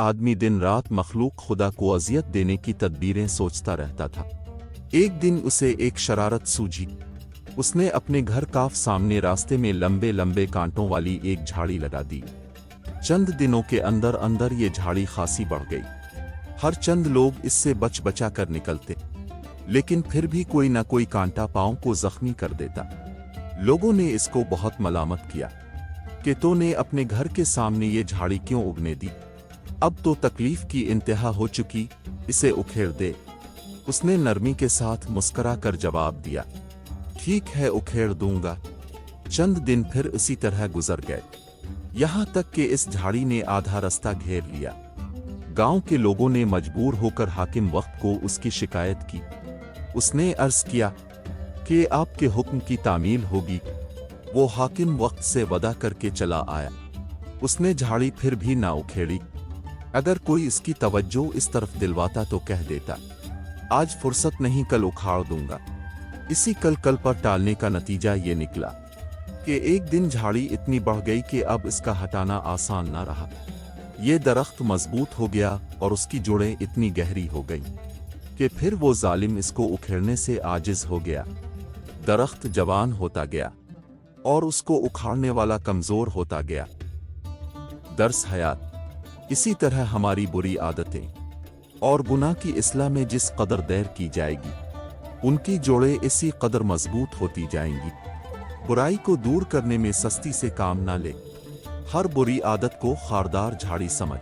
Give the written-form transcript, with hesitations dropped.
आदमी दिन रात मखलूक खुदा को अजियत देने की तदबीरें सोचता रहता था। एक दिन उसे एक शरारत सूझी। उसने अपने घर काफ सामने रास्ते में लंबे लंबे कांटों वाली एक झाड़ी लगा दी। चंद दिनों के अंदर अंदर ये झाड़ी खासी बढ़ गई। हर चंद लोग इससे बच बचा कर निकलते, लेकिन फिर भी कोई न कोई कांटा पांव को जख्मी कर देता। लोगों ने इसको बहुत मलामत किया कि तो ने अपने घर के सामने ये झाड़ी क्यों उगने दी? अब तो तकलीफ की इंतहा हो चुकी, इसे उखेड़ दे। उसने नरमी के साथ मुस्करा कर जवाब दिया, ठीक है, उखेड़ दूंगा। चंद दिन फिर इसी तरह गुजर गए, यहां तक कि इस झाड़ी ने आधा रास्ता घेर लिया। गांव के लोगों ने मजबूर होकर हाकिम वक्त को उसकी शिकायत की। उसने अर्ज किया कि आपके हुक्म की तामील होगी। वो हाकिम वक्त से वदा करके चला आया। उसने झाड़ी फिर भी ना उखेड़ी। अगर कोई इसकी तवज्जो इस तरफ दिलवाता तो कह देता, आज फुर्सत नहीं, कल उखाड़ दूंगा। इसी कल पर टालने का नतीजा ये निकला कि एक दिन झाड़ी इतनी बढ़ गई कि अब इसका हटाना आसान ना रहा। ये दरख्त मजबूत हो गया और उसकी जड़ें इतनी गहरी हो गई कि फिर वो जालिम इसको उखेड़ने से आजिज हो गया। दरख्त जवान होता गया और उसको उखाड़ने वाला कमजोर होता गया। दर्स हयात, इसी तरह हमारी बुरी आदतें और गुनाह की इस्लाह में जिस कदर देर की जाएगी, उनकी जोड़ें इसी कदर मजबूत होती जाएंगी। बुराई को दूर करने में सस्ती से काम ना ले। हर बुरी आदत को खारदार झाड़ी समझ।